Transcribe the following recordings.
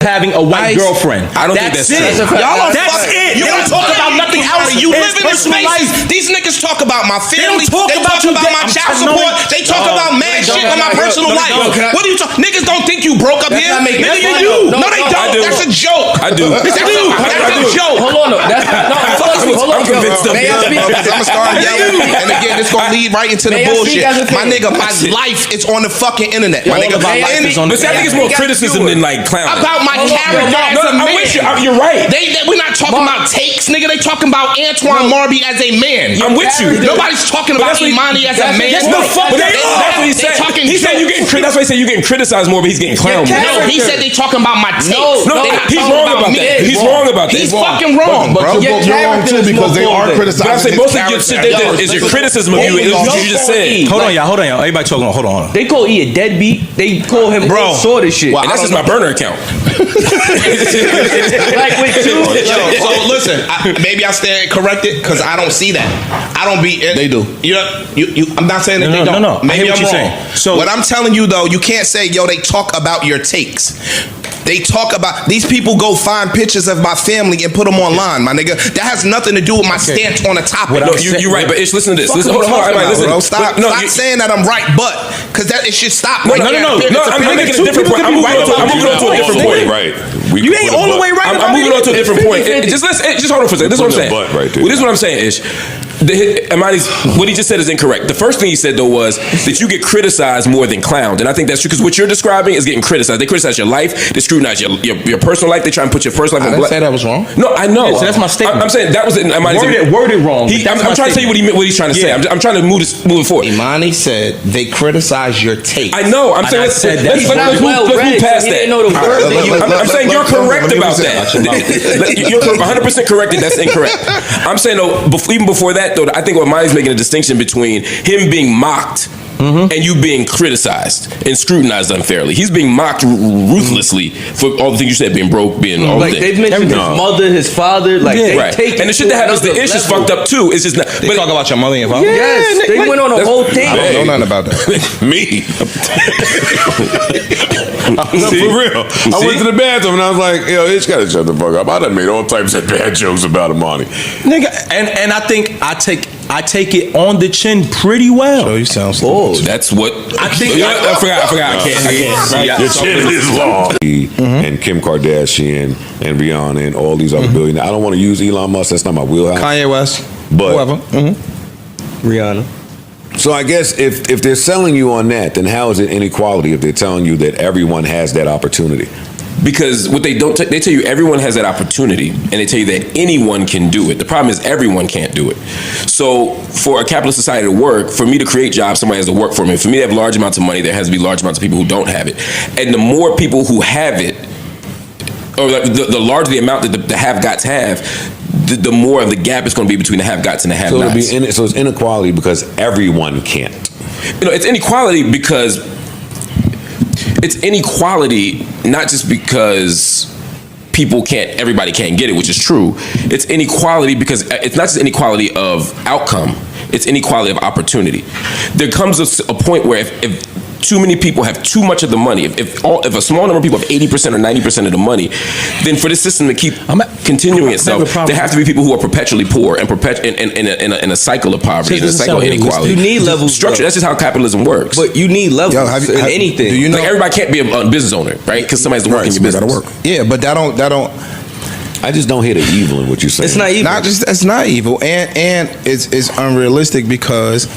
having a white girlfriend. I don't think that's true. That's it. You don't talk about nothing else. You live in this space. These niggas talk about my family. They talk about my child support. They talk about mad shit in my personal life. What do you talk? Niggas don't think you broke up here. Nigga, you do. No, they don't. That's a joke. I do. That's a joke. Hold on. I'm convinced of it. I'm gonna start yelling, and again, it's gonna lead right into the bullshit. My nigga, my life is on the fucking internet. My nigga, my life is on the internet. But I think it's more criticism than like clowning. About my character as a man. You're right. We're not talking about takes, nigga. They talking about Antoine Marby as a man. I'm with you. Nobody's talking about Imani as a man. Yes, the fuck they are. That's what he said. He said you getting. That's why he said you getting criticized more, but he's getting clowned. No, he said they talking about my takes. No, he's wrong about that. He's wrong about that. He's fucking wrong, bro. You're wrong too because they are criticizing. But I'm saying most of your shit is your criticism of you. Is what you just said. Hold on, y'all. Everybody talking. Hold on. They call E a deadbeat. They call him all sort of shit. And that's just my burner account. Like with you. So listen, maybe I stand corrected because I don't see that. I don't be. They do. I'm not saying that they don't. No. Maybe I'm wrong. Saying. So what I'm telling you though, you can't say, yo, they talk about your takes. They talk about these people go find pictures of my family and put them online, my nigga. That has nothing to do with my stance on a topic. No, you're right, but Ish, listen to this. Listen, hold on, stop saying that I'm right, but because that it should stop. No, I'm making a different point. I'm moving on to a different point. Right. You ain't all the way right. I'm moving on to a different point. Just hold on for a second. This is what I'm saying. This is what I'm saying, Ish. What he just said is incorrect. The first thing he said though was that you get criticized more than clowned, and I think that's true because what you're describing is getting criticized. They criticize your life, they scrutinize your personal life. They try and put your personal life. I didn't say that was wrong. No, I know. So that's my statement. I'm saying that was worded wrong. I'm trying to tell you what he's trying to say. I'm trying to move it forward. Imani said they criticize your take. I know. I'm saying let's move past that. I'm saying you're correct about that. You're 100% correct. That's incorrect. I'm saying though, even before that. Though, I think what Imani's making a distinction between him being mocked and you being criticized and scrutinized unfairly. He's being mocked ruthlessly for all the things you said, being broke, being all the things. They've mentioned his mother, his father, they take and the shit that happens to Ish is fucked up too. It's just not. They talk about your mother and father. Yes, they went on a whole thing. I don't know nothing about that. Me. No, for real. I went to the bathroom and I was like, yo, Ish gotta shut the fuck up. I done made all types of bad jokes about Imani. Nigga, and I think I take it on the chin pretty well. So you sound stupid. That's what I think. I forgot. I can't. Your chin is long. And Kim Kardashian and Rihanna and all these other billionaires. I don't want to use Elon Musk. That's not my wheelhouse. Kanye West. But whoever. Rihanna. So I guess if they're selling you on that, then how is it inequality if they're telling you that everyone has that opportunity? Because what they don't, they tell you everyone has that opportunity, and they tell you that anyone can do it. The problem is everyone can't do it. So for a capitalist society to work, for me to create jobs, somebody has to work for me. For me to have large amounts of money, there has to be large amounts of people who don't have it. And the more people who have it, or the larger the amount that the have-gots have, the more of the gap is going to be between the have-gots and the have-nots. So it's inequality because everyone can't. It's inequality because it's inequality not just because everybody can't get it, which is true. It's inequality because it's not just inequality of outcome, it's inequality of opportunity. There comes a point where if too many people have too much of the money, if a small number of people have 80% or 90% of the money, then for this system to keep continuing itself, there have to be people who are perpetually poor and in a cycle of poverty, in a cycle of inequality. You need levels structure. That's just how capitalism works. But you need levels in anything. Do you know, like everybody can't be a business owner, right? Because somebody's working your business. Gotta work. Yeah, but that don't. I just don't hear the evil in what you're saying. It's not evil. It's not evil, and it's unrealistic because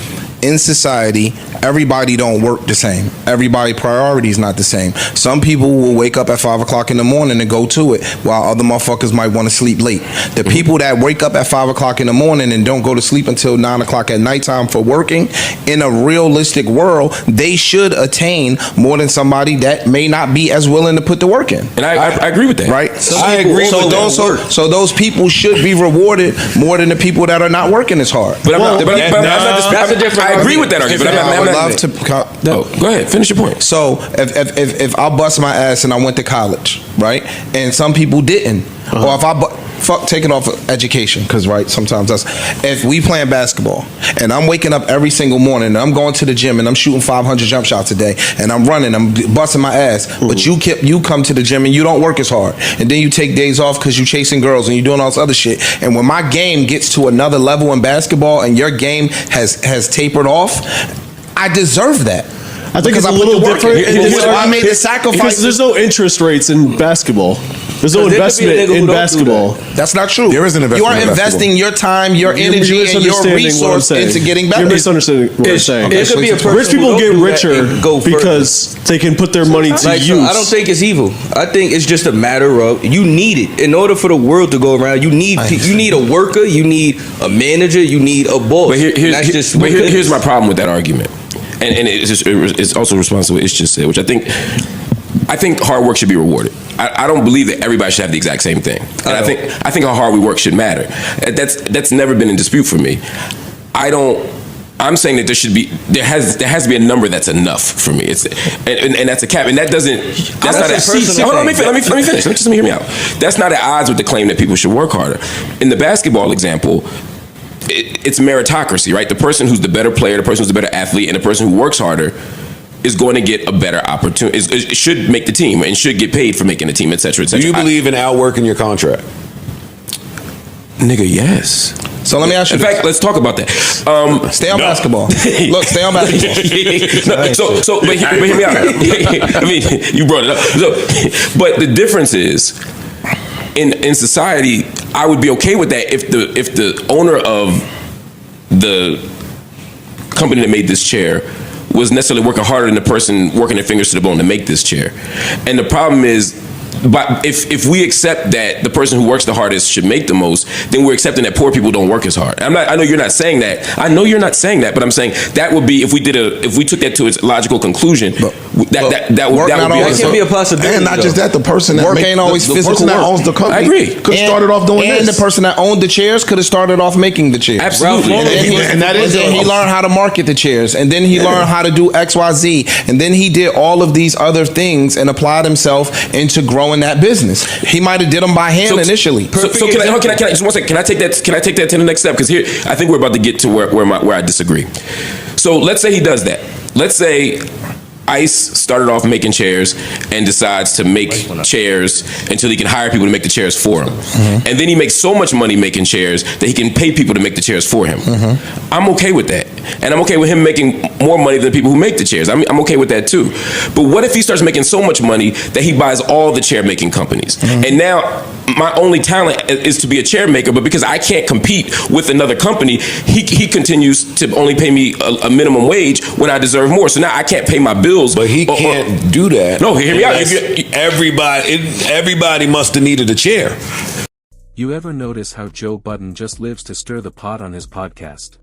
in society, everybody don't work the same. Everybody's priority is not the same. Some people will wake up at 5 o'clock in the morning and go to it, while other motherfuckers might want to sleep late. The people that wake up at 5 o'clock in the morning and don't go to sleep until 9 o'clock at nighttime for working, in a realistic world, they should attain more than somebody that may not be as willing to put the work in. And I agree with that. Right? I agree with that. So those people should be rewarded more than the people that are not working as hard. But that's a different. I agree with that argument. Go ahead, finish your point. So if I bust my ass and I went to college, right, and some people didn't, or if fuck taking off of education, because right, sometimes that's, if we playing basketball and I'm waking up every single morning and I'm going to the gym and I'm shooting 500 jump shots a day and I'm running, I'm busting my ass, but you come to the gym and you don't work as hard, and then you take days off because you chasing girls and you doing all this other shit, and when my game gets to another level in basketball and your game has tapered off, I deserve that. I think it's a little different. I made the sacrifice because there's no interest rates in basketball. There's no investment in basketball. That's not true. There is an investment. You are in investing your time, your energy, and your resource into getting better. You're misunderstanding what I'm saying. It could be a person Rich people get richer go because they can put their money to use. I don't think it's evil. I think it's just a matter of you need it in order for the world to go around. You need a worker, you need a manager, you need a boss. But here's my problem with that argument, and it's also responsive to what Ish just said, which I think hard work should be rewarded. I don't believe that everybody should have the exact same thing, and I think how hard we work should matter. That's never been in dispute for me. I'm saying that there has to be a number that's enough for me. And that's a cap, and that's not a personal. Hold on, let me finish. Just let me hear me out. That's not at odds with the claim that people should work harder. In the basketball example, it's meritocracy, right? The person who's the better player, the person who's the better athlete, and the person who works harder is going to get a better opportunity. It should make the team and should get paid for making the team, et cetera, et cetera. Do you believe in outworking your contract? Nigga, yes. So let me ask you. In fact, let's talk about that. Stay on basketball. Look, stay on basketball. But hear me out. I mean, you brought it up. But the difference is, in society, I would be okay with that if the owner of the company that made this chair was necessarily working harder than the person working their fingers to the bone to make this chair. And the problem is, but if we accept that the person who works the hardest should make the most, then we're accepting that poor people don't work as hard. I know you're not saying that. I know you're not saying that, but I'm saying that would be if we took that to its logical conclusion. That can be a possibility. And not just that, the person that ain't always the physical person that work. owns the company. I agree. Could have started off doing this. And the person that owned the chairs could have started off making the chairs. Absolutely. And then he learned how to market the chairs, and then he learned how to do XYZ, and then he did all of these other things and applied himself into growing that business. He might have did them by hand initially. So can I just one second? Can I take that to the next step? Because here I think we're about to get to where I disagree. So let's say he does that. Let's say Ice started off making chairs and decides to make chairs until he can hire people to make the chairs for him. Mm-hmm. And then he makes so much money making chairs that he can pay people to make the chairs for him. Mm-hmm. I'm okay with that. And I'm okay with him making more money than the people who make the chairs. I'm okay with that too. But what if he starts making so much money that he buys all the chair making companies? Mm-hmm. And now my only talent is to be a chair maker, but because I can't compete with another company, he continues to only pay me a minimum wage when I deserve more. So now I can't pay my bills. But he can't do that. No, hear me out. Everybody must have needed a chair. You ever notice how Joe Budden just lives to stir the pot on his podcast?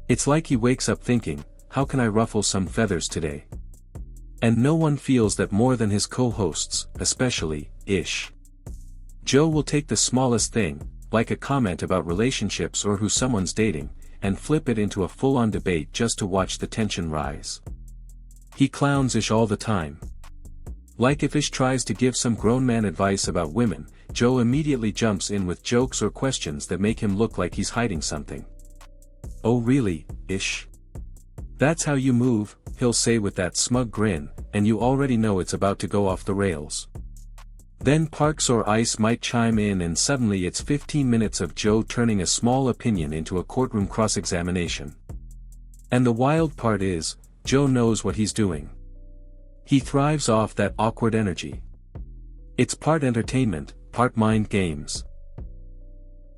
It's like he wakes up thinking, how can I ruffle some feathers today? And no one feels that more than his co-hosts, especially Ish. Joe will take the smallest thing, like a comment about relationships or who someone's dating, and flip it into a full-on debate just to watch the tension rise. He clowns Ish all the time. Like if Ish tries to give some grown man advice about women, Joe immediately jumps in with jokes or questions that make him look like he's hiding something. Oh really, Ish? That's how you move, he'll say with that smug grin, and you already know it's about to go off the rails. Then Parks or Ice might chime in and suddenly it's 15 minutes of Joe turning a small opinion into a courtroom cross-examination. And the wild part is, Joe knows what he's doing. He thrives off that awkward energy. It's part entertainment, part mind games.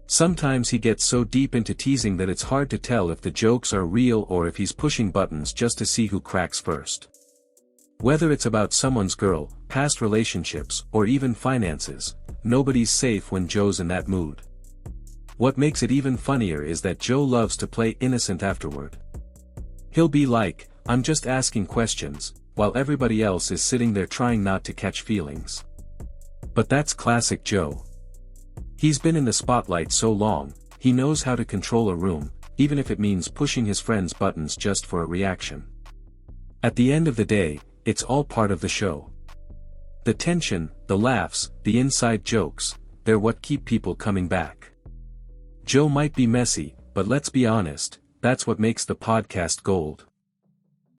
Sometimes he gets so deep into teasing that it's hard to tell if the jokes are real or if he's pushing buttons just to see who cracks first. Whether it's about someone's girl, past relationships, or even finances, nobody's safe when Joe's in that mood. What makes it even funnier is that Joe loves to play innocent afterward. He'll be like, I'm just asking questions, while everybody else is sitting there trying not to catch feelings. But that's classic Joe. He's been in the spotlight so long, he knows how to control a room, even if it means pushing his friends' buttons just for a reaction. At the end of the day, it's all part of the show. The tension, the laughs, the inside jokes, they're what keep people coming back. Joe might be messy, but let's be honest, that's what makes the podcast gold.